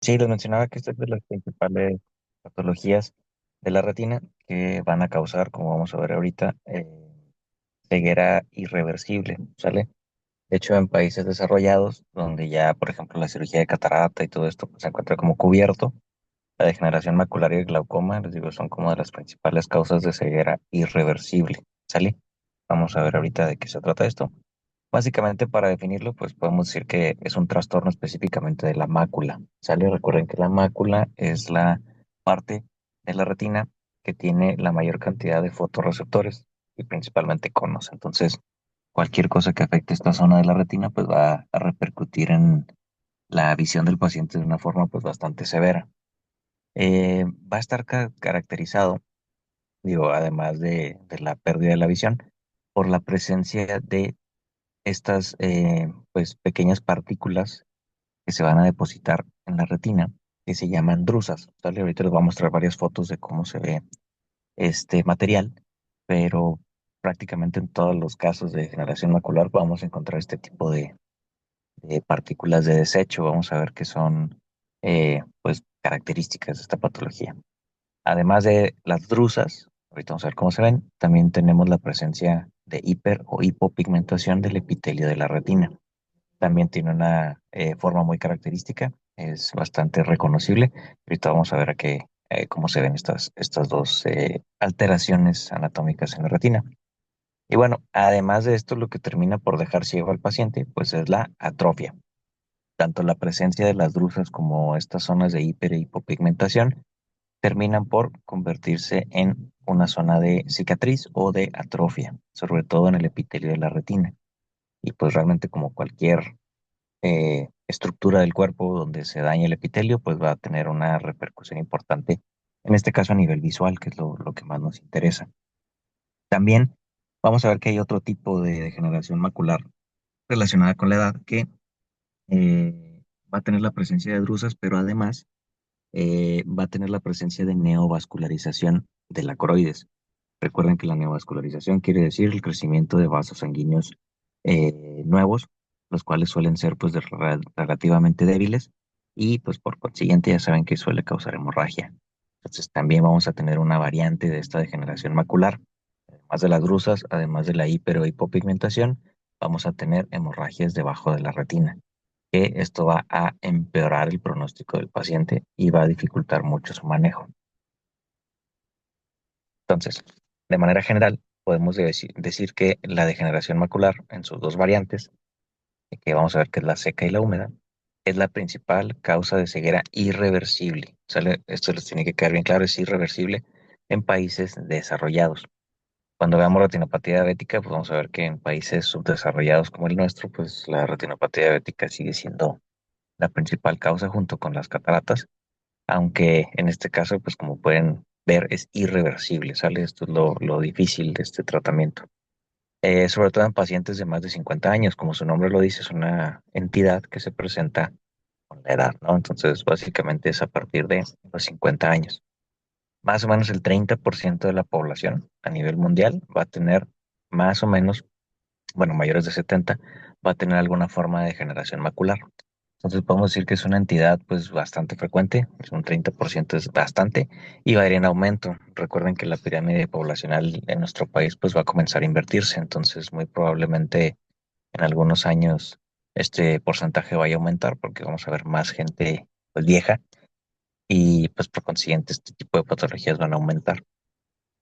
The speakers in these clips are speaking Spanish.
Sí, les mencionaba que esta es de las principales patologías de la retina que van a causar, como vamos a ver ahorita, ceguera irreversible, ¿sale? De hecho, en países desarrollados, donde ya, por ejemplo, la cirugía de catarata y todo esto pues, se encuentra como cubierto, la degeneración macular y el glaucoma, les digo, son como de las principales causas de ceguera irreversible, ¿sale? Vamos a ver ahorita de qué se trata esto. Básicamente, para definirlo, pues podemos decir que es un trastorno específicamente de la mácula, ¿sale? Recuerden que la mácula es la parte de la retina que tiene la mayor cantidad de fotorreceptores y principalmente conos. Entonces, cualquier cosa que afecte esta zona de la retina, pues va a repercutir en la visión del paciente de una forma pues bastante severa. Va a estar caracterizado, digo, además de la pérdida de la visión, por la presencia de estas pues pequeñas partículas que se van a depositar en la retina, que se llaman drusas. ¿Sale? Ahorita les voy a mostrar varias fotos de cómo se ve este material, pero prácticamente en todos los casos de degeneración macular vamos a encontrar este tipo de partículas de desecho. Vamos a ver que son pues características de esta patología. Además de las drusas, ahorita vamos a ver cómo se ven, también tenemos la presencia de hiper o hipopigmentación del epitelio de la retina. También tiene una forma muy característica, es bastante reconocible. Ahorita vamos a ver cómo se ven estas dos alteraciones anatómicas en la retina. Y bueno, además de esto, lo que termina por dejar ciego al paciente, pues es la atrofia. Tanto la presencia de las drusas como estas zonas de hiper e hipopigmentación terminan por convertirse en una zona de cicatriz o de atrofia, sobre todo en el epitelio de la retina. Y pues realmente como cualquier estructura del cuerpo donde se daña el epitelio, pues va a tener una repercusión importante, en este caso a nivel visual, que es lo que más nos interesa. También vamos a ver que hay otro tipo de degeneración macular relacionada con la edad que va a tener la presencia de drusas, pero además va a tener la presencia de neovascularización de la coroides. Recuerden que la neovascularización quiere decir el crecimiento de vasos sanguíneos nuevos, los cuales suelen ser pues relativamente débiles y pues por consiguiente ya saben que suele causar hemorragia. Entonces también vamos a tener una variante de esta degeneración macular, además de las drusas, además de la hiper o hipopigmentación, vamos a tener hemorragias debajo de la retina, que esto va a empeorar el pronóstico del paciente y va a dificultar mucho su manejo. Entonces, de manera general, podemos decir que la degeneración macular, en sus dos variantes, que vamos a ver que es la seca y la húmeda, es la principal causa de ceguera irreversible. ¿Sale? Esto les tiene que quedar bien claro, es irreversible en países desarrollados. Cuando veamos retinopatía diabética, pues vamos a ver que en países subdesarrollados como el nuestro, pues la retinopatía diabética sigue siendo la principal causa junto con las cataratas, aunque en este caso, pues como pueden ver, es irreversible, ¿sale? Esto es lo difícil de este tratamiento. Sobre todo en pacientes de más de 50 años, como su nombre lo dice, es una entidad que se presenta con la edad, ¿no? Entonces, básicamente es a partir de los 50 años. Más o menos el 30% de la población a nivel mundial va a tener más o menos, bueno, mayores de 70, va a tener alguna forma de degeneración macular. Entonces podemos decir que es una entidad pues bastante frecuente, es un 30% es bastante y va a ir en aumento. Recuerden que la pirámide poblacional en nuestro país pues va a comenzar a invertirse, entonces muy probablemente en algunos años este porcentaje vaya a aumentar porque vamos a ver más gente pues vieja y pues por consiguiente este tipo de patologías van a aumentar.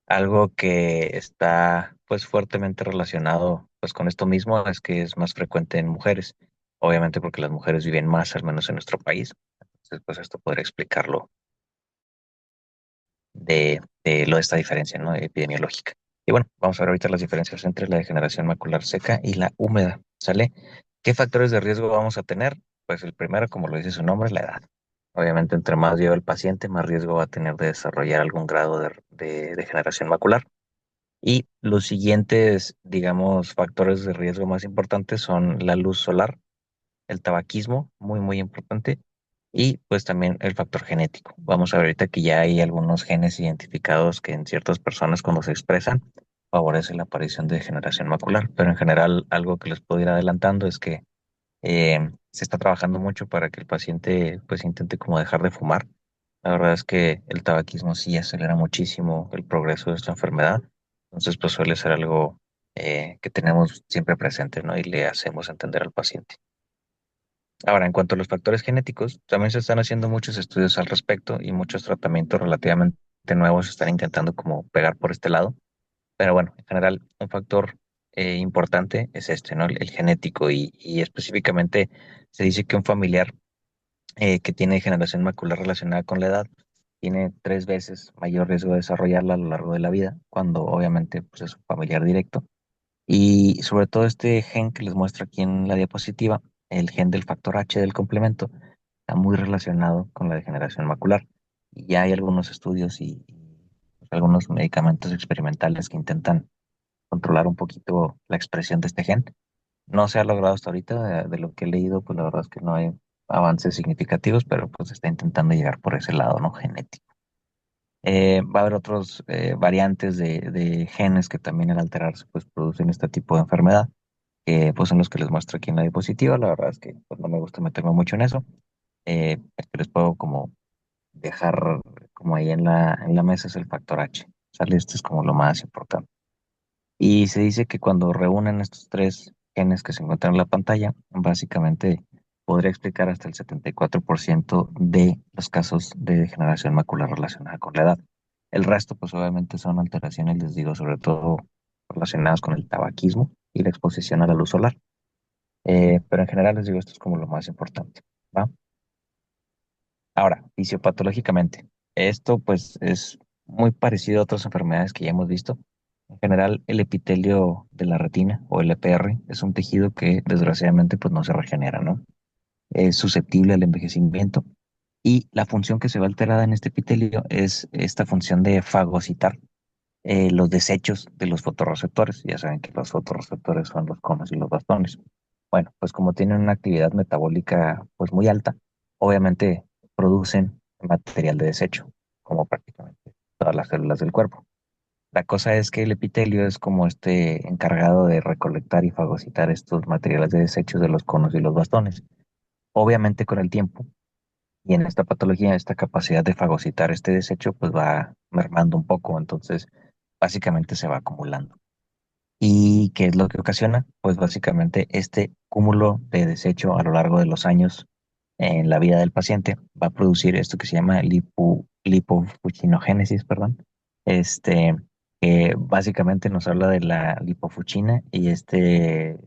Algo que está pues fuertemente relacionado pues con esto mismo es que es más frecuente en mujeres, obviamente porque las mujeres viven más, al menos en nuestro país. Entonces pues esto podría explicarlo de esta diferencia, ¿no? Epidemiológica. Y bueno, vamos a ver ahorita las diferencias entre la degeneración macular seca y la húmeda, ¿sale? ¿Qué factores de riesgo vamos a tener? Pues el primero, como lo dice su nombre, es la edad. Obviamente, entre más lleva el paciente, más riesgo va a tener de desarrollar algún grado de degeneración macular. Y los siguientes, digamos, factores de riesgo más importantes son la luz solar, el tabaquismo, muy, muy importante, y pues también el factor genético. Vamos a ver ahorita que ya hay algunos genes identificados que en ciertas personas cuando se expresan favorece la aparición de degeneración macular, pero en general algo que les puedo ir adelantando es que se está trabajando mucho para que el paciente pues intente como dejar de fumar. La verdad es que el tabaquismo sí acelera muchísimo el progreso de esta enfermedad, entonces pues suele ser algo que tenemos siempre presente, ¿no? Y le hacemos entender al paciente. Ahora, en cuanto a los factores genéticos, también se están haciendo muchos estudios al respecto y muchos tratamientos relativamente nuevos están intentando como pegar por este lado. Pero bueno, en general, un factor importante es este, ¿no? El genético y específicamente se dice que un familiar que tiene degeneración macular relacionada con la edad tiene 3 veces mayor riesgo de desarrollarla a lo largo de la vida, cuando obviamente pues, es un familiar directo. Y sobre todo este gen que les muestro aquí en la diapositiva, el gen del factor H del complemento, está muy relacionado con la degeneración macular. Y ya hay algunos estudios pues, algunos medicamentos experimentales que intentan controlar un poquito la expresión de este gen. No se ha logrado hasta ahorita, de lo que he leído, pues la verdad es que no hay avances significativos, pero pues se está intentando llegar por ese lado, ¿no? Genético. Va a haber otros variantes de genes que también al alterarse pues producen este tipo de enfermedad, que pues son los que les muestro aquí en la diapositiva. La verdad es que pues, no me gusta meterme mucho en eso. El que les puedo como dejar como ahí en la mesa es el factor H. ¿Sale? Esto es como lo más importante. Y se dice que cuando reúnen estos tres genes que se encuentran en la pantalla, básicamente podría explicar hasta el 74% de los casos de degeneración macular relacionada con la edad. El resto, pues obviamente son alteraciones, les digo, sobre todo relacionadas con el tabaquismo y la exposición a la luz solar. Pero en general les digo, esto es como lo más importante, ¿va? Ahora, fisiopatológicamente, esto pues es muy parecido a otras enfermedades que ya hemos visto. En general, el epitelio de la retina o el EPR es un tejido que desgraciadamente pues no se regenera, ¿no? Es susceptible al envejecimiento y la función que se ve alterada en este epitelio es esta función de fagocitar los desechos de los fotorreceptores. Ya saben que los fotorreceptores son los conos y los bastones. Bueno, pues como tienen una actividad metabólica pues muy alta, obviamente producen material de desecho, como prácticamente todas las células del cuerpo. La cosa es que el epitelio es como este encargado de recolectar y fagocitar estos materiales de desechos de los conos y los bastones. Obviamente con el tiempo y en esta patología, esta capacidad de fagocitar este desecho pues va mermando un poco, entonces básicamente se va acumulando. ¿Y qué es lo que ocasiona? Pues básicamente este cúmulo de desecho a lo largo de los años en la vida del paciente va a producir esto que se llama lipofuccinogénesis, perdón, este, que básicamente nos habla de la lipofucina y este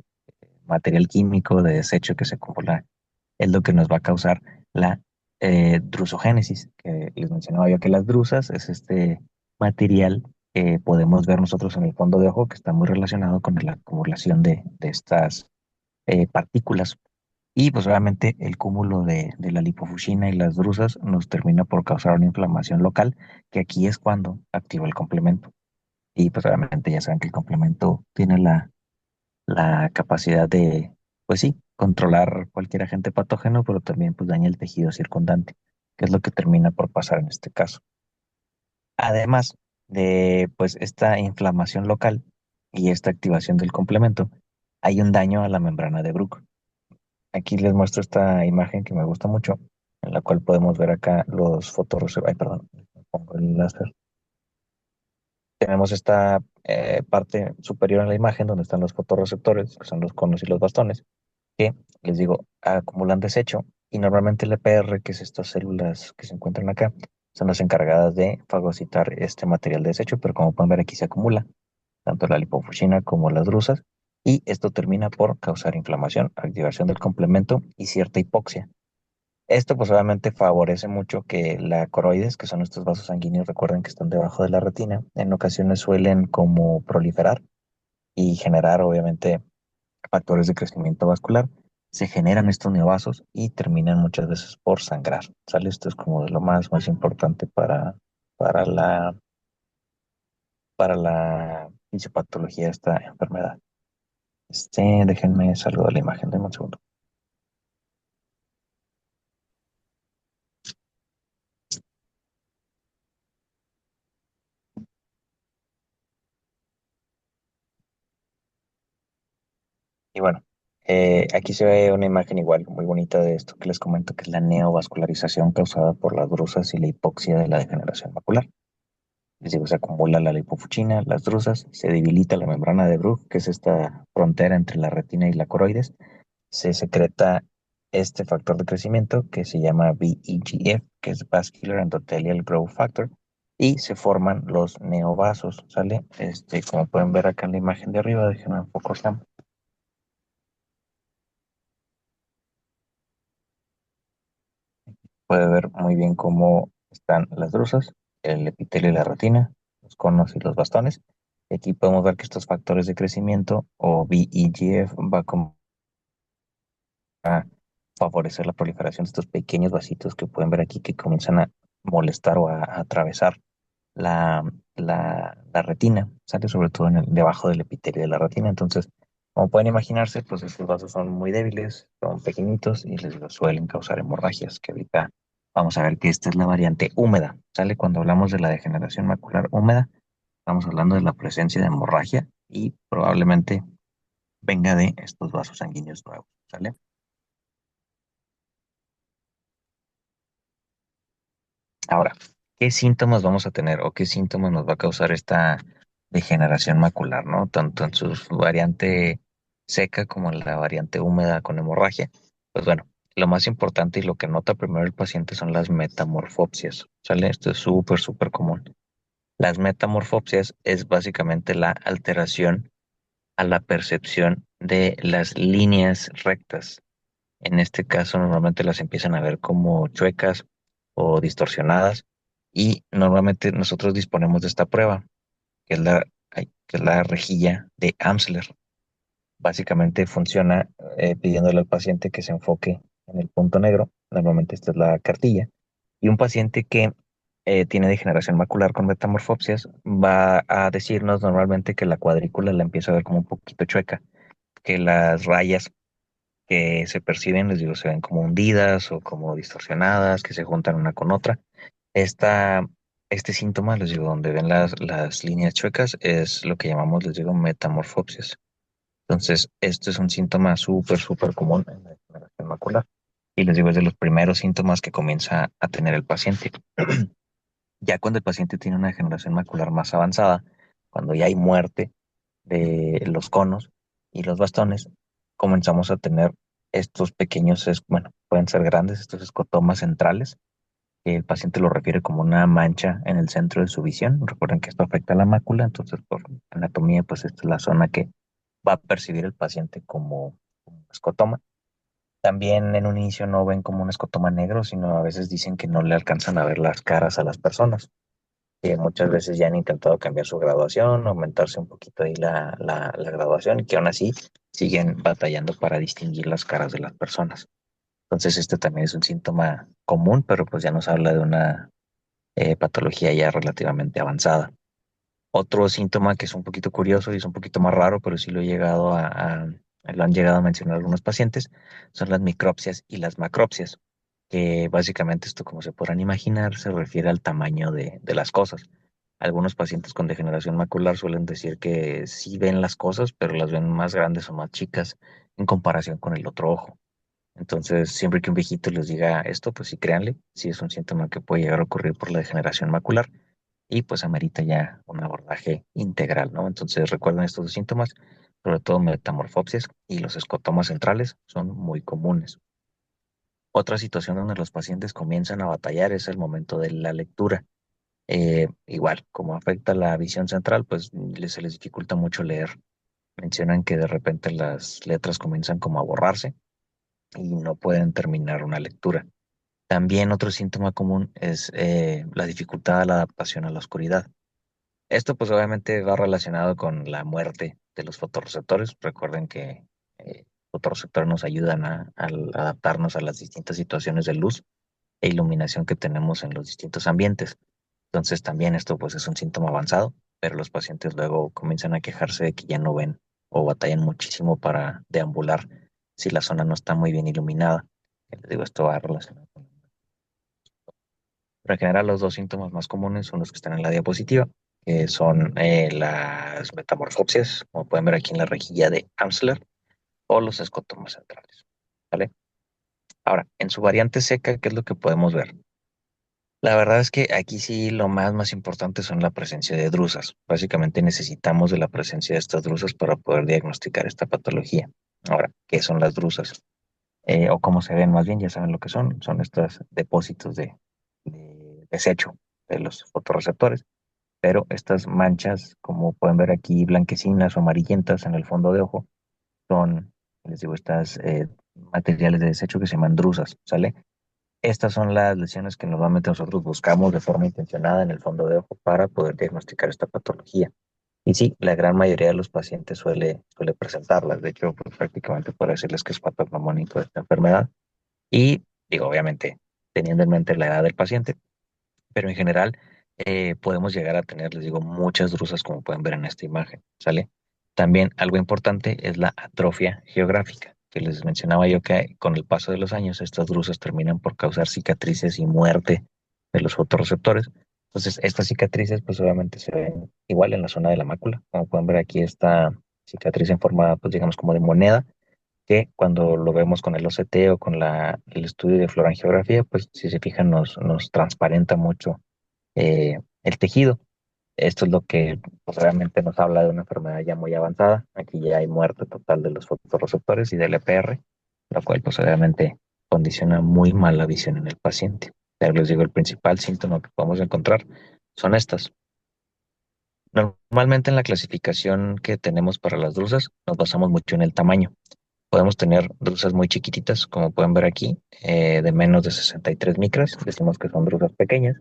material químico de desecho que se acumula es lo que nos va a causar la drusogénesis, que les mencionaba yo que las drusas es este material que podemos ver nosotros en el fondo de ojo que está muy relacionado con la acumulación de estas partículas. Y pues obviamente el cúmulo de la lipofuscina y las drusas nos termina por causar una inflamación local, que aquí es cuando activa el complemento. Y pues obviamente ya saben que el complemento tiene la capacidad de, pues sí, controlar cualquier agente patógeno, pero también pues daña el tejido circundante, que es lo que termina por pasar en este caso. Además de pues esta inflamación local y esta activación del complemento, hay un daño a la membrana de Bruch. Aquí les muestro esta imagen que me gusta mucho, en la cual podemos ver acá los fotorreceptores. Ay, perdón, pongo el láser. Tenemos esta parte superior en la imagen donde están los fotorreceptores, que son los conos y los bastones que, les digo, acumulan desecho y normalmente el EPR, que es estas células que se encuentran acá, son las encargadas de fagocitar este material de desecho, pero como pueden ver aquí se acumula tanto la lipofuscina como las drusas y esto termina por causar inflamación, activación del complemento y cierta hipoxia. Esto pues obviamente favorece mucho que la coroides, que son estos vasos sanguíneos, recuerden que están debajo de la retina, en ocasiones suelen como proliferar y generar obviamente factores de crecimiento vascular, se generan estos neovasos y terminan muchas veces por sangrar. ¿Sale? Esto es como de lo más importante para para la fisiopatología de esta enfermedad. Déjenme saludar la imagen, denme un segundo. Y bueno, Aquí se ve una imagen igual, muy bonita de esto que les comento, que es la neovascularización causada por las drusas y la hipoxia de la degeneración macular. Les digo, se acumula la lipofuchina, las drusas, se debilita la membrana de Bruch, que es esta frontera entre la retina y la coroides, se secreta este factor de crecimiento que se llama VEGF, que es Vascular Endothelial Growth Factor, y se forman los neovasos, ¿sale? Como pueden ver acá en la imagen de arriba, déjenme enfocar. Puede ver muy bien cómo están las drusas, el epitelio y la retina, los conos y los bastones. Y aquí podemos ver que estos factores de crecimiento o VEGF va como a favorecer la proliferación de estos pequeños vasitos que pueden ver aquí que comienzan a molestar o a atravesar la, la retina, sale sobre todo debajo del epitelio de la retina. Entonces, como pueden imaginarse, pues estos vasos son muy débiles, son pequeñitos y les digo, suelen causar hemorragias, que ahorita vamos a ver que esta es la variante húmeda, ¿sale? Cuando hablamos de la degeneración macular húmeda, estamos hablando de la presencia de hemorragia y probablemente venga de estos vasos sanguíneos nuevos, ¿sale? Ahora, ¿qué síntomas vamos a tener o qué síntomas nos va a causar esta degeneración macular, ¿no? Tanto en su variante seca como en la variante húmeda con hemorragia. Pues bueno, lo más importante y lo que nota primero el paciente son las metamorfopsias, ¿sale? Esto es súper, súper común. Las metamorfopsias es básicamente la alteración a la percepción de las líneas rectas. En este caso, normalmente las empiezan a ver como chuecas o distorsionadas y normalmente nosotros disponemos de esta prueba, que es que es la rejilla de Amsler. Básicamente funciona pidiéndole al paciente que se enfoque en el punto negro. Normalmente esta es la cartilla. Y un paciente que tiene degeneración macular con metamorfopsias va a decirnos normalmente que la cuadrícula la empieza a ver como un poquito chueca, que las rayas que se perciben, les digo, se ven como hundidas o como distorsionadas, que se juntan una con otra. Esta, este síntoma, les digo, donde ven las líneas chuecas, es lo que llamamos, les digo, metamorfopsis. Entonces, esto es un síntoma súper, súper común en la degeneración macular. Y les digo, es de los primeros síntomas que comienza a tener el paciente. Ya cuando el paciente tiene una degeneración macular más avanzada, cuando ya hay muerte de los conos y los bastones, comenzamos a tener estos pequeños, bueno, pueden ser grandes, estos escotomas centrales, que el paciente lo refiere como una mancha en el centro de su visión. Recuerden que esto afecta a la mácula, entonces por anatomía, pues esta es la zona que va a percibir el paciente como escotoma. También en un inicio no ven como un escotoma negro, sino a veces dicen que no le alcanzan a ver las caras a las personas, que muchas veces ya han intentado cambiar su graduación, aumentarse un poquito ahí la graduación y que aún así siguen batallando para distinguir las caras de las personas. Entonces este también es un síntoma común, pero pues ya nos habla de una patología ya relativamente avanzada. Otro síntoma que es un poquito curioso y es un poquito más raro, pero sí lo he llegado lo han llegado a mencionar algunos pacientes, son las micropsias y las macropsias, que básicamente esto, como se podrán imaginar, se refiere al tamaño de las cosas. Algunos pacientes con degeneración macular suelen decir que sí ven las cosas, pero las ven más grandes o más chicas en comparación con el otro ojo. Entonces, siempre que un viejito les diga esto, pues sí, créanle, sí es un síntoma que puede llegar a ocurrir por la degeneración macular y pues amerita ya un abordaje integral, ¿no? Entonces, recuerden estos dos síntomas, sobre todo metamorfopsias y los escotomas centrales son muy comunes. Otra situación donde los pacientes comienzan a batallar es el momento de la lectura. Igual, como afecta la visión central, pues se les dificulta mucho leer. Mencionan que de repente las letras comienzan como a borrarse y no pueden terminar una lectura. También otro síntoma común es la dificultad a la adaptación a la oscuridad. Esto pues obviamente va relacionado con la muerte de los fotorreceptores. Recuerden que fotorreceptores nos ayudan al adaptarnos a las distintas situaciones de luz e iluminación que tenemos en los distintos ambientes. Entonces también esto pues es un síntoma avanzado, pero los pacientes luego comienzan a quejarse de que ya no ven o batallan muchísimo para deambular si la zona no está muy bien iluminada. Les digo, esto va relacionado con... Pero en general los dos síntomas más comunes son los que están en la diapositiva, que son las metamorfopsias, como pueden ver aquí en la rejilla de Amsler, o los escotomas centrales. ¿Vale? Ahora, en su variante seca, ¿qué es lo que podemos ver? La verdad es que aquí sí lo más importante son la presencia de drusas. Básicamente necesitamos de la presencia de estas drusas para poder diagnosticar esta patología. Ahora, ¿qué son las drusas? O cómo se ven más bien, ya saben lo que son estos depósitos de desecho de los fotorreceptores, pero estas manchas, como pueden ver aquí, blanquecinas o amarillentas en el fondo de ojo, son, les digo, estas materiales de desecho que se llaman drusas, ¿sale? Estas son las lesiones que normalmente nosotros buscamos de forma intencionada en el fondo de ojo para poder diagnosticar esta patología. Y sí, la gran mayoría de los pacientes suele presentarlas. De hecho, pues, prácticamente puede decirles que es patognomónico de esta enfermedad. Y digo, obviamente, teniendo en mente la edad del paciente, pero en general podemos llegar a tener, les digo, muchas drusas como pueden ver en esta imagen, ¿sale? También algo importante es la atrofia geográfica, que les mencionaba yo que con el paso de los años estas drusas terminan por causar cicatrices y muerte de los fotorreceptores. Entonces, estas cicatrices pues obviamente se ven igual en la zona de la mácula, como pueden ver aquí esta cicatriz en forma pues digamos como de moneda, que cuando lo vemos con el OCT o con el estudio de fluorangiografía, pues si se fijan nos transparenta mucho el tejido. Esto es lo que pues, realmente nos habla de una enfermedad ya muy avanzada. Aquí ya hay muerte total de los fotorreceptores y del EPR, lo cual pues obviamente condiciona muy mal la visión en el paciente. Pero les digo, el principal síntoma que podemos encontrar son estas. Normalmente en la clasificación que tenemos para las drusas nos basamos mucho en el tamaño. Podemos tener drusas muy chiquititas, como pueden ver aquí, de menos de 63 micras. Decimos que son drusas pequeñas.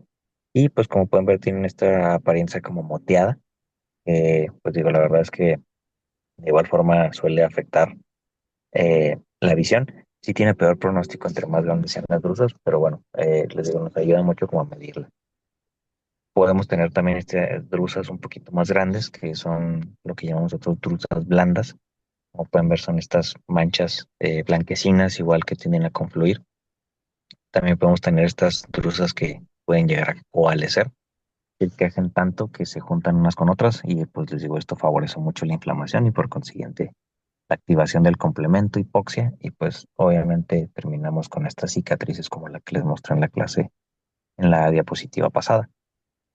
Y pues como pueden ver, tienen esta apariencia como moteada. Pues digo, la verdad es que de igual forma suele afectar la visión. Sí tiene peor pronóstico entre más grandes sean las drusas, pero bueno, les digo, nos ayuda mucho como a medirla. Podemos tener también drusas un poquito más grandes, que son lo que llamamos nosotros drusas blandas. Como pueden ver, son estas manchas blanquecinas, igual que tienden a confluir. También podemos tener estas drusas que pueden llegar a coalescer, que hacen tanto que se juntan unas con otras y pues les digo, esto favorece mucho la inflamación y por consiguiente la activación del complemento hipoxia y pues obviamente terminamos con estas cicatrices como la que les mostré en la clase, en la diapositiva pasada.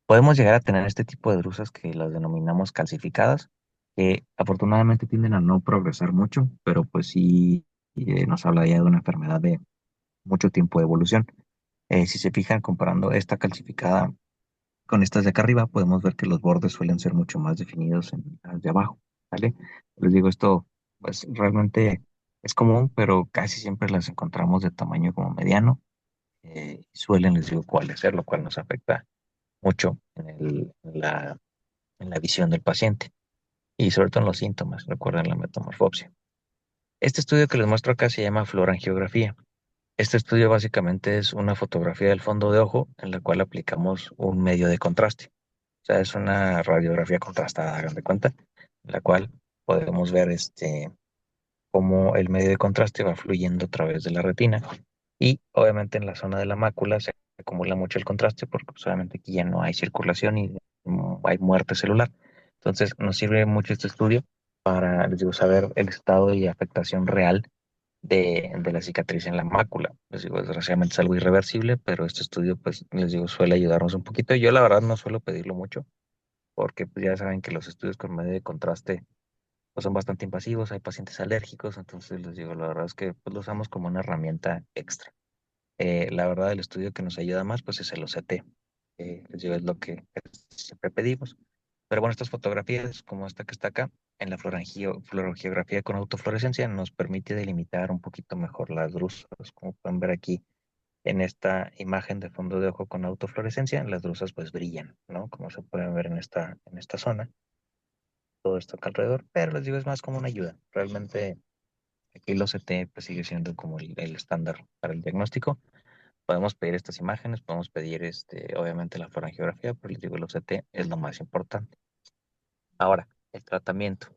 Podemos llegar a tener este tipo de drusas que las denominamos calcificadas, que afortunadamente tienden a no progresar mucho, pero pues sí nos habla ya de una enfermedad de mucho tiempo de evolución. Si se fijan, comparando esta calcificada con estas de acá arriba, podemos ver que los bordes suelen ser mucho más definidos en las de abajo, ¿vale? Les digo, esto pues realmente es común, pero casi siempre las encontramos de tamaño como mediano. Suelen, les digo, coalescer, lo cual nos afecta mucho en la visión del paciente y sobre todo en los síntomas, recuerden la metamorfopsia. Este estudio que les muestro acá se llama fluorangiografía. Este estudio básicamente es una fotografía del fondo de ojo en la cual aplicamos un medio de contraste. O sea, es una radiografía contrastada, hagan de cuenta, en la cual podemos ver cómo el medio de contraste va fluyendo a través de la retina. Y obviamente en la zona de la mácula se acumula mucho el contraste porque pues, obviamente aquí ya no hay circulación y hay muerte celular. Entonces nos sirve mucho este estudio para, les digo, saber el estado y afectación real de la cicatriz en la mácula. Les digo, desgraciadamente es algo irreversible, pero este estudio, pues, les digo, suele ayudarnos un poquito. Yo la verdad no suelo pedirlo mucho, porque pues, ya saben que los estudios con medio de contraste pues, son bastante invasivos, hay pacientes alérgicos, entonces les digo, la verdad es que pues, lo usamos como una herramienta extra. La verdad, el estudio que nos ayuda más, pues es el OCT. Les digo, es lo que siempre pedimos. Pero bueno, estas fotografías, como esta que está acá, en la fluorogeografía con autofluorescencia, nos permite delimitar un poquito mejor las drusas. Como pueden ver aquí en esta imagen de fondo de ojo con autofluorescencia, las drusas pues brillan, ¿no? Como se pueden ver en esta zona, todo esto acá alrededor. Pero les digo, es más como una ayuda. Realmente aquí el OCT pues sigue siendo como el estándar para el diagnóstico. Podemos pedir estas imágenes, podemos pedir obviamente la fluorangiografía, pero les digo, el OCT es lo más importante. Ahora, el tratamiento.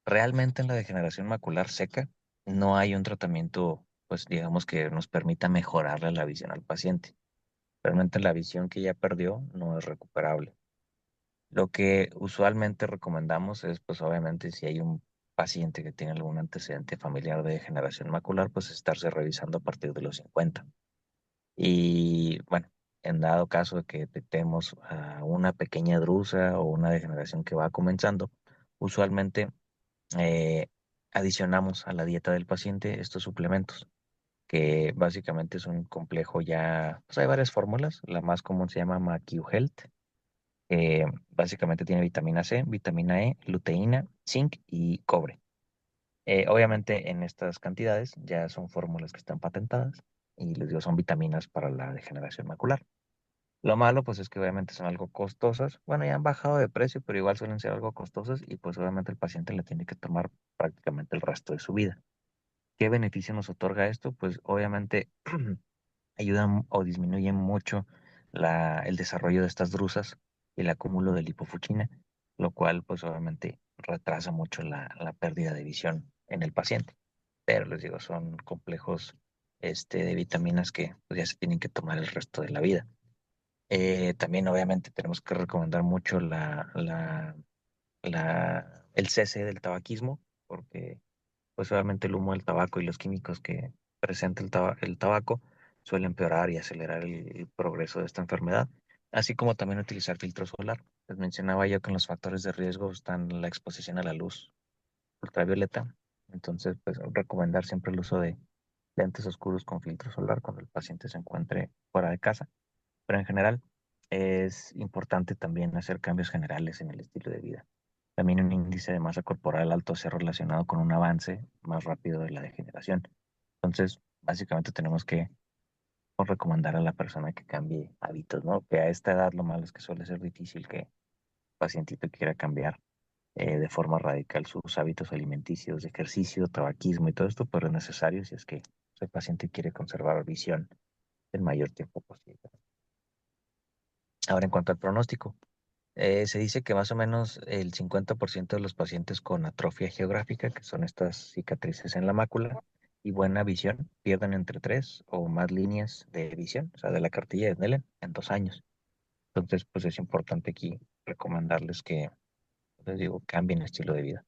Realmente en la degeneración macular seca no hay un tratamiento, pues digamos que nos permita mejorarle la visión al paciente. Realmente la visión que ya perdió no es recuperable. Lo que usualmente recomendamos es, pues obviamente, si hay un paciente que tiene algún antecedente familiar de degeneración macular, pues estarse revisando a partir de los 50. Y bueno, en dado caso de que detectemos una pequeña drusa o una degeneración que va comenzando, usualmente eh, adicionamos a la dieta del paciente estos suplementos, que básicamente es un complejo ya, pues hay varias fórmulas, la más común se llama MaQ Health, básicamente tiene vitamina C, vitamina E, luteína, zinc y cobre. Obviamente en estas cantidades ya son fórmulas que están patentadas y les digo, son vitaminas para la degeneración macular. Lo malo, pues es que obviamente son algo costosas. Bueno, ya han bajado de precio, pero igual suelen ser algo costosas y pues obviamente el paciente le tiene que tomar prácticamente el resto de su vida. ¿Qué beneficio nos otorga esto? Pues obviamente ayudan o disminuyen mucho el desarrollo de estas drusas y el acúmulo de lipofuchina, lo cual pues obviamente retrasa mucho la pérdida de visión en el paciente. Pero les digo, son complejos de vitaminas que pues, ya se tienen que tomar el resto de la vida. También obviamente tenemos que recomendar mucho el cese del tabaquismo, porque pues obviamente el humo del tabaco y los químicos que presenta el tabaco suelen empeorar y acelerar el progreso de esta enfermedad, así como también utilizar filtro solar. Les mencionaba yo que en los factores de riesgo están la exposición a la luz ultravioleta, entonces pues recomendar siempre el uso de lentes oscuros con filtro solar cuando el paciente se encuentre fuera de casa, pero en general es importante también hacer cambios generales en el estilo de vida. También un índice de masa corporal alto se ha relacionado con un avance más rápido de la degeneración. Entonces, básicamente tenemos que recomendar a la persona que cambie hábitos, ¿no? Que a esta edad lo malo es que suele ser difícil que el pacientito quiera cambiar de forma radical sus hábitos alimenticios, de ejercicio, tabaquismo y todo esto, pero es necesario si es que el paciente quiere conservar visión el mayor tiempo posible. Ahora, en cuanto al pronóstico, se dice que más o menos el 50% de los pacientes con atrofia geográfica, que son estas cicatrices en la mácula, y buena visión, pierden entre 3 o más líneas de visión, o sea, de la cartilla de Snellen, en 2 años. Entonces, pues es importante aquí recomendarles que, les digo, cambien el estilo de vida.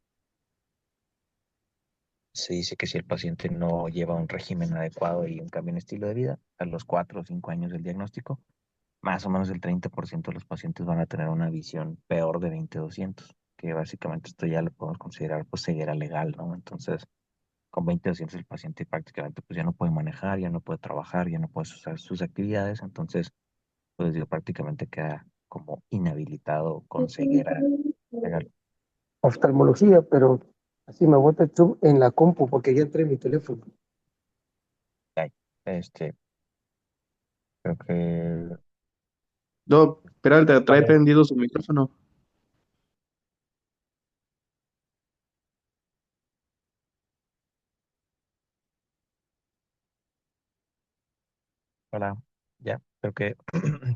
Se dice que si el paciente no lleva un régimen adecuado y un cambio en estilo de vida, a los 4 o 5 años del diagnóstico, más o menos el 30% de los pacientes van a tener una visión peor de 20/200, que básicamente esto ya lo podemos considerar pues ceguera legal, ¿no? Entonces, con 20/200 el paciente prácticamente pues ya no puede manejar, ya no puede trabajar, ya no puede hacer sus actividades, entonces, pues digo, prácticamente queda como inhabilitado con ceguera legal. Oftalmología, pero así me voy en la compu porque ya entré en mi teléfono. Ay, este, creo que... No, espérate, trae Vale, prendido su micrófono. hola, ya, creo que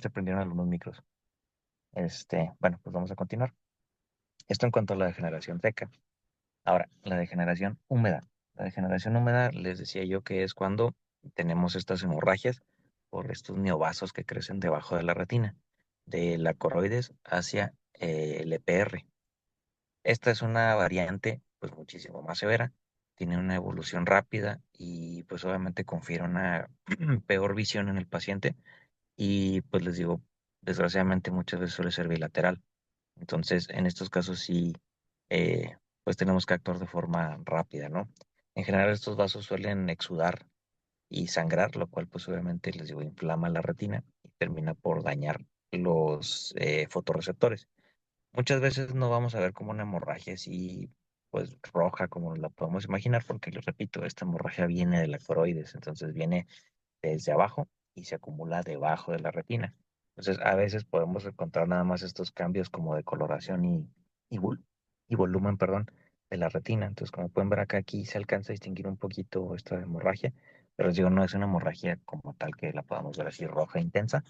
se prendieron algunos micros. Bueno, pues vamos a continuar. Esto en cuanto a la degeneración seca. Ahora, la degeneración húmeda. La degeneración húmeda, les decía yo que es cuando tenemos estas hemorragias por estos neovasos que crecen debajo de la retina, de la coroides hacia el EPR. Esta es una variante pues muchísimo más severa, tiene una evolución rápida y pues obviamente confiere una peor visión en el paciente y pues les digo, desgraciadamente muchas veces suele ser bilateral. Entonces, en estos casos sí, pues tenemos que actuar de forma rápida, ¿no? En general, estos vasos suelen exudar y sangrar, lo cual pues obviamente, les digo, inflama la retina y termina por dañar los fotorreceptores. Muchas veces no vamos a ver como una hemorragia así, pues roja como la podemos imaginar, porque les repito, esta hemorragia viene de la coroides, entonces viene desde abajo y se acumula debajo de la retina. Entonces, a veces podemos encontrar nada más estos cambios como de coloración y, y volumen, perdón, de la retina. Entonces, como pueden ver acá, aquí se alcanza a distinguir un poquito esta hemorragia, pero les digo, no es una hemorragia como tal que la podamos ver así roja intensa,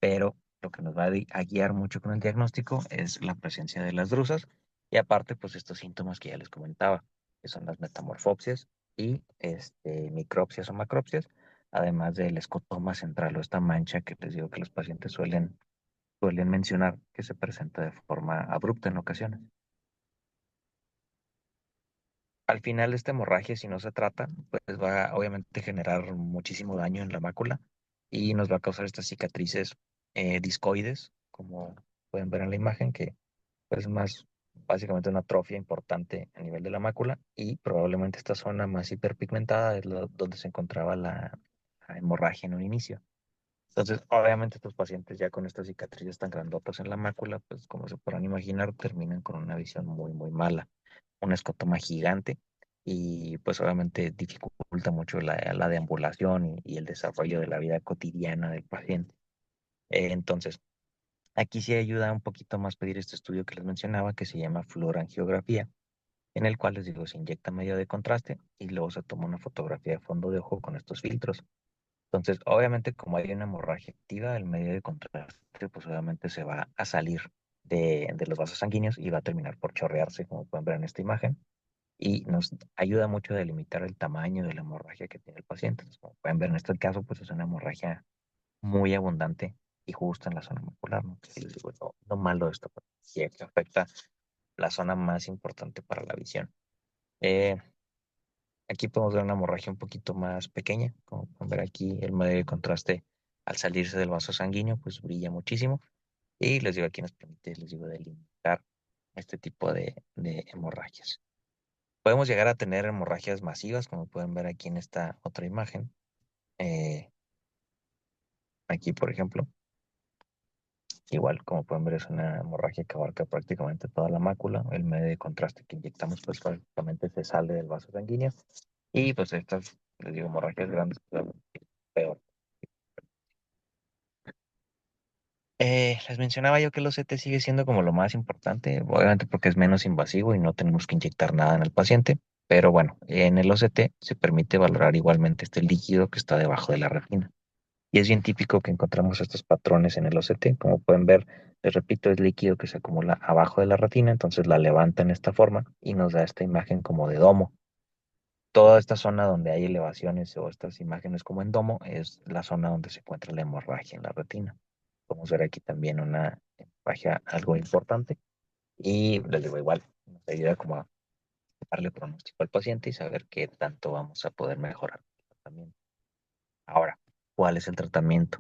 pero lo que nos va a guiar mucho con el diagnóstico es la presencia de las drusas y aparte, pues estos síntomas que ya les comentaba, que son las metamorfopsias y micropsias o macropsias, además del escotoma central o esta mancha que les digo que los pacientes suelen mencionar que se presenta de forma abrupta en ocasiones. Al final, esta hemorragia, si no se trata, pues va a obviamente generar muchísimo daño en la mácula y nos va a causar estas cicatrices discoides, como pueden ver en la imagen, que pues, es más básicamente una atrofia importante a nivel de la mácula y probablemente esta zona más hiperpigmentada es donde se encontraba la hemorragia en un inicio. Entonces, obviamente estos pacientes ya con estas cicatrices tan grandotas en la mácula, pues como se podrán imaginar, terminan con una visión muy, muy mala, un escotoma gigante y pues obviamente dificulta mucho la deambulación y el desarrollo de la vida cotidiana del paciente. Entonces, aquí sí ayuda un poquito más pedir este estudio que les mencionaba, que se llama fluorangiografía, en el cual les digo, se inyecta medio de contraste y luego se toma una fotografía de fondo de ojo con estos filtros. Entonces, obviamente, como hay una hemorragia activa, el medio de contraste, pues obviamente se va a salir de los vasos sanguíneos y va a terminar por chorrearse, como pueden ver en esta imagen, y nos ayuda mucho a delimitar el tamaño de la hemorragia que tiene el paciente. Entonces, como pueden ver en este caso, pues es una hemorragia muy abundante y justo en la zona macular, ¿no? Que les digo, lo malo de esto, pues, sí que afecta la zona más importante para la visión. Eh, Aquí podemos ver una hemorragia un poquito más pequeña. Como pueden ver aquí, el medio de contraste al salirse del vaso sanguíneo, pues brilla muchísimo. Y les digo, aquí nos permite, les digo, delimitar este tipo de hemorragias. Podemos llegar a tener hemorragias masivas, como pueden ver aquí en esta otra imagen. Eh, Aquí, por ejemplo, igual, como pueden ver, es una hemorragia que abarca prácticamente toda la mácula. El medio de contraste que inyectamos, pues prácticamente se sale del vaso sanguíneo. Y pues estas, les digo, hemorragias grandes, pues, peor. Les mencionaba yo que el OCT sigue siendo como lo más importante, obviamente porque es menos invasivo y no tenemos que inyectar nada en el paciente, pero bueno, en el OCT se permite valorar igualmente este líquido que está debajo de la retina. Y es bien típico que encontramos estos patrones en el OCT, como pueden ver, les repito, es líquido que se acumula abajo de la retina, entonces la levanta en esta forma y nos da esta imagen como de domo. Toda esta zona donde hay elevaciones o estas imágenes como en domo es la zona donde se encuentra la hemorragia en la retina. Podemos ver aquí también una hemorragia algo importante y les digo igual, nos ayuda como a darle pronóstico al paciente y saber qué tanto vamos a poder mejorar el tratamiento. Ahora, ¿cuál es el tratamiento?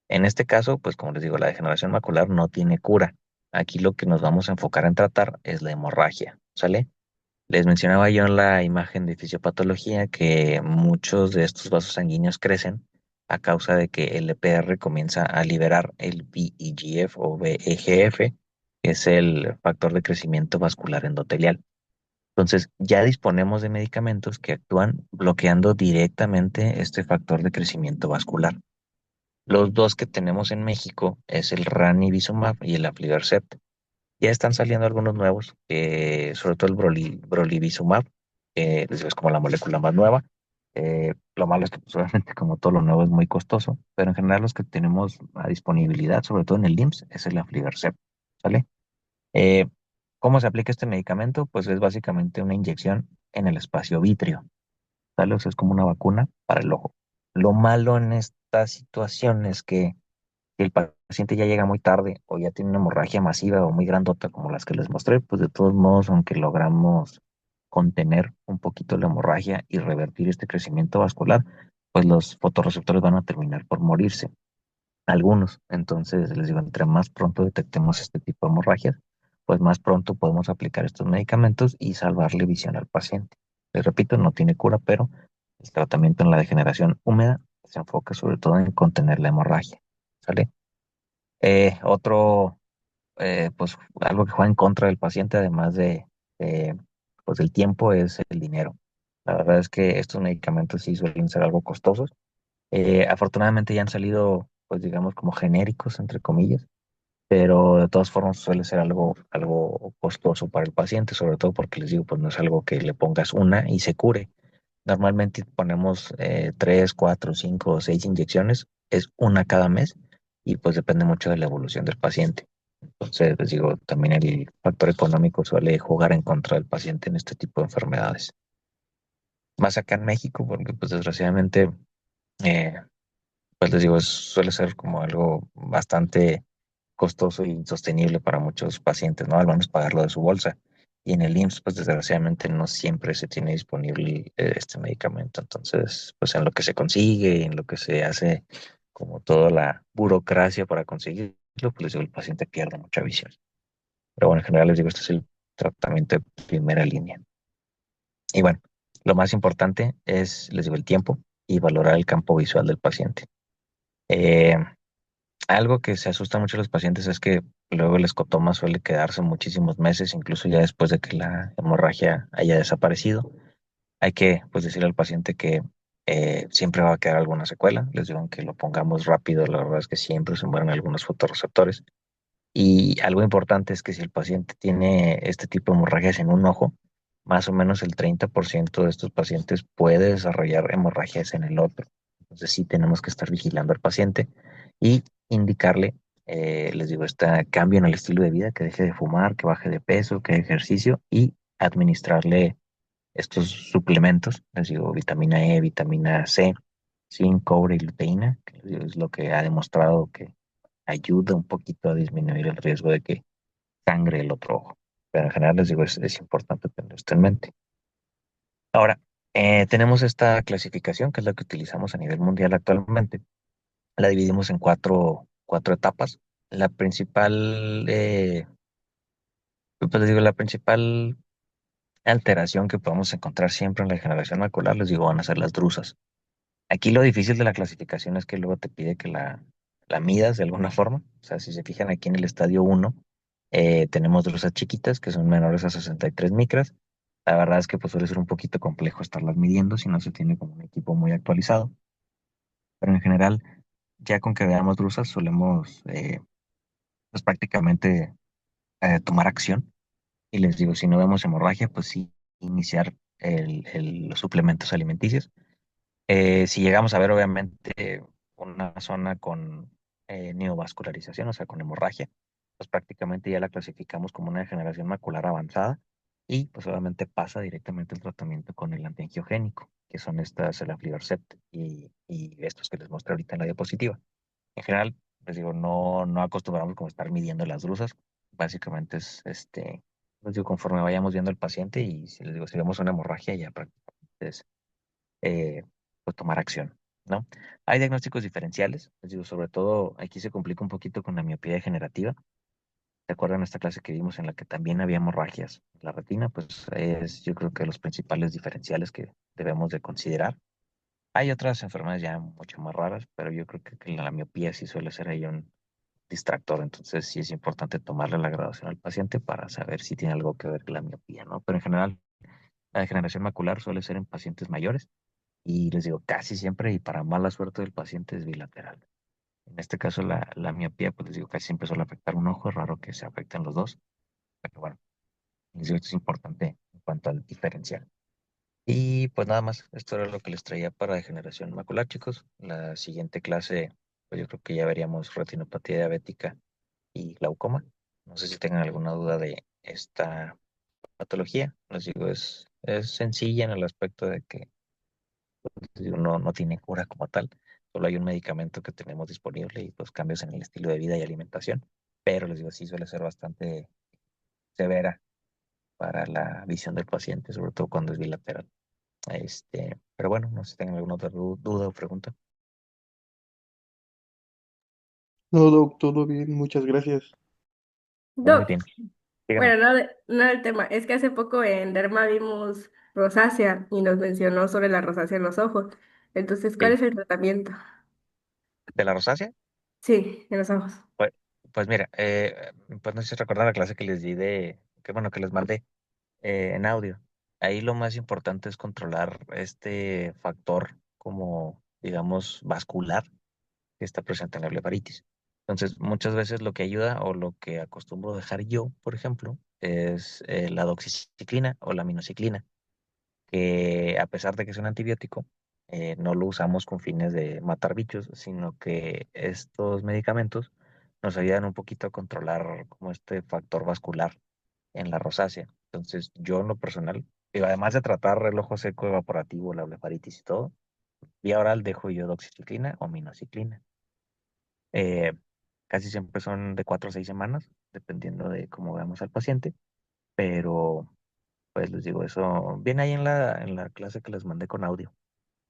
En este caso, pues como les digo, la degeneración macular no tiene cura. Aquí lo que nos vamos a enfocar en tratar es la hemorragia, ¿sale? Les mencionaba yo en la imagen de fisiopatología que muchos de estos vasos sanguíneos crecen a causa de que el EPR comienza a liberar el VEGF o VEGF, que es el factor de crecimiento vascular endotelial. Entonces, ya disponemos de medicamentos que actúan bloqueando directamente este factor de crecimiento vascular. Los dos que tenemos en México es el ranibizumab y el aflibercept. Ya están saliendo algunos nuevos, sobre todo el brolivizumab, que es como la molécula más nueva. Lo malo es que, pues, obviamente, como todo lo nuevo es muy costoso, pero en general los que tenemos a disponibilidad, sobre todo en el IMSS, es el aflibercept, ¿sale? Eh, ¿Cómo se aplica este medicamento? Pues es básicamente una inyección en el espacio vítreo, ¿sale? O sea, es como una vacuna para el ojo. Lo malo en esta situación es que si el paciente ya llega muy tarde o ya tiene una hemorragia masiva o muy grandota como las que les mostré, pues de todos modos, aunque logramos contener un poquito la hemorragia y revertir este crecimiento vascular, pues los fotorreceptores van a terminar por morirse, algunos. Entonces, les digo, entre más pronto detectemos este tipo de hemorragias, pues más pronto podemos aplicar estos medicamentos y salvarle visión al paciente. Les repito, no tiene cura, pero el tratamiento en la degeneración húmeda se enfoca sobre todo en contener la hemorragia. ¿Sale? Otro, pues algo que juega en contra del paciente, además pues del tiempo, es el dinero. La verdad es que estos medicamentos sí suelen ser algo costosos. Afortunadamente ya han salido, pues digamos, como genéricos, entre comillas, pero de todas formas suele ser algo costoso para el paciente, sobre todo porque les digo, pues no es algo que le pongas una y se cure. Normalmente ponemos 3, 4, 5 o 6 inyecciones, es una cada mes y pues depende mucho de la evolución del paciente. Entonces, les digo, también el factor económico suele jugar en contra del paciente en este tipo de enfermedades. Más acá en México, porque pues desgraciadamente, eh, pues les digo, suele ser como algo bastante costoso y insostenible para muchos pacientes, ¿no? Al menos pagarlo de su bolsa. y en el IMSS, pues desgraciadamente no siempre se tiene disponible este medicamento. Entonces, pues en lo que se consigue, en lo que se hace como toda la burocracia para conseguirlo, pues les digo, el paciente pierde mucha visión. Pero bueno, en general les digo, este es el tratamiento de primera línea. Y bueno, lo más importante es, les digo, el tiempo y valorar el campo visual del paciente. Eh, Algo que se asusta mucho a los pacientes es que luego el escotoma suele quedarse muchísimos meses, incluso ya después de que la hemorragia haya desaparecido. Hay que, pues, decirle al paciente que siempre va a quedar alguna secuela. Les digo que lo pongamos rápido, la verdad es que siempre se mueren algunos fotorreceptores. Y algo importante es que si el paciente tiene este tipo de hemorragias en un ojo, más o menos el 30% de estos pacientes puede desarrollar hemorragias en el otro. Entonces sí tenemos que estar vigilando al paciente y indicarle, les digo, este cambio en el estilo de vida, que deje de fumar, que baje de peso, que haga ejercicio y administrarle estos suplementos, les digo, vitamina E, vitamina C, zinc, cobre y luteína, que les digo, es lo que ha demostrado que ayuda un poquito a disminuir el riesgo de que sangre el otro ojo. Pero en general les digo, es importante tener esto en mente. Ahora, tenemos esta clasificación, que es la que utilizamos a nivel mundial actualmente. La dividimos en cuatro etapas. La principal, pues les digo, la principal alteración que podemos encontrar siempre en la degeneración macular, les digo, van a ser las drusas. Aquí lo difícil de la clasificación es que luego te pide que la midas de alguna forma. O sea, si se fijan aquí en el estadio uno, tenemos drusas chiquitas que son menores a 63 micras. La verdad es que pues suele ser un poquito complejo estarlas midiendo si no se tiene como un equipo muy actualizado. Pero en general, ya con que veamos drusas, solemos pues prácticamente tomar acción. Y les digo, si no vemos hemorragia, pues sí, iniciar los suplementos alimenticios. Si llegamos a ver, obviamente, una zona con neovascularización, o sea, con hemorragia, pues prácticamente ya la clasificamos como una degeneración macular avanzada y pues obviamente pasa directamente el tratamiento con el antiangiogénico, que son estas, el aflibercept y estos que les mostré ahorita en la diapositiva. En general, les digo, no acostumbramos como estar midiendo las drusas, básicamente es, les digo, conforme vayamos viendo el paciente y si les digo, si vemos una hemorragia, ya prácticamente es eh, pues tomar acción, ¿no? Hay diagnósticos diferenciales, les digo, sobre todo aquí se complica un poquito con la miopía degenerativa. ¿Se acuerdan esta clase que vimos en la que también había hemorragias en la retina? Pues es yo creo que los principales diferenciales que debemos de considerar. Hay otras enfermedades ya mucho más raras, pero yo creo que la miopía sí suele ser ahí un distractor, entonces sí es importante tomarle la graduación al paciente para saber si tiene algo que ver con la miopía, ¿no? Pero en general, la degeneración macular suele ser en pacientes mayores y les digo, casi siempre y para mala suerte del paciente es bilateral. En este caso, la miopía, pues les digo, casi siempre suele afectar un ojo, es raro que se afecten los dos, pero bueno, les digo, esto es importante en cuanto al diferencial. Y pues nada más, esto era lo que les traía para degeneración macular, chicos. La siguiente clase, pues yo creo que ya veríamos retinopatía diabética y glaucoma. No sé si tengan alguna duda de esta patología. Les digo, es sencilla en el aspecto de que digo, no tiene cura como tal, solo hay un medicamento que tenemos disponible y pues cambios en el estilo de vida y alimentación, pero les digo, sí suele ser bastante severa para la visión del paciente, sobre todo cuando es bilateral. Pero bueno, no sé si tengan alguna otra duda o pregunta. No, Doc, todo bien, muchas gracias. Pues muy Doc, bien, dígame. bueno, no del tema, es que hace poco en Derma vimos rosácea y nos mencionó sobre la rosácea en los ojos. Entonces, ¿cuál Sí. es el tratamiento? ¿De la rosácea? Sí, en los ojos. Pues, pues mira, pues no sé si recuerdan la clase que les di que bueno, que les mandé en audio. Ahí lo más importante es controlar este factor como, digamos, vascular que está presente en la blefaritis. Entonces, muchas veces lo que ayuda o lo que acostumbro dejar yo, por ejemplo, es la doxiciclina o la minociclina, que a pesar de que es un antibiótico, no lo usamos con fines de matar bichos, sino que estos medicamentos nos ayudan un poquito a controlar como este factor vascular en la rosácea. Entonces, yo en lo personal, digo, además de tratar el ojo seco evaporativo, la blefaritis y todo, vía oral dejo yo doxiciclina o minociclina. Eh, Casi siempre son de 4 a 6 semanas, dependiendo de cómo veamos al paciente, pero pues les digo, eso viene ahí en la clase que les mandé con audio.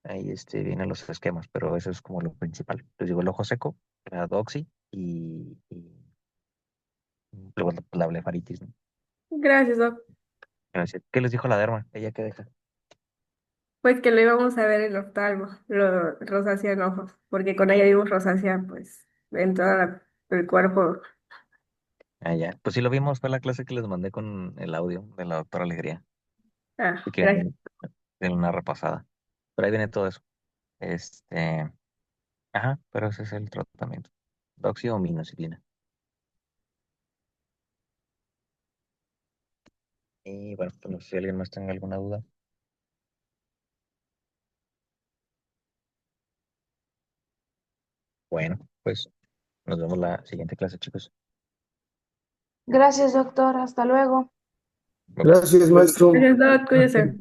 Ahí vienen los esquemas, pero eso es como lo principal. Les digo, el ojo seco, la doxy y luego la blefaritis, ¿no? Gracias, Doc. Gracias. ¿Qué les dijo la derma? ¿Ella qué deja? Pues que lo íbamos a ver en oftalmo, rosácea en ojos, porque con ella vimos rosácea, pues, en todo el cuerpo. Ah, ya. Pues sí lo vimos, fue la clase que les mandé con el audio de la doctora Alegría. Ah, Y que gracias. en una repasada. Pero ahí viene todo eso. Este, ajá, pero ese es el tratamiento. Doxy o minoxidil. Y bueno, pues no sé si alguien más tenga alguna duda. Bueno, pues nos vemos la siguiente clase, chicos. Gracias, doctor. Hasta luego. Bye bye. Gracias, maestro. Gracias, Doc, cuídese.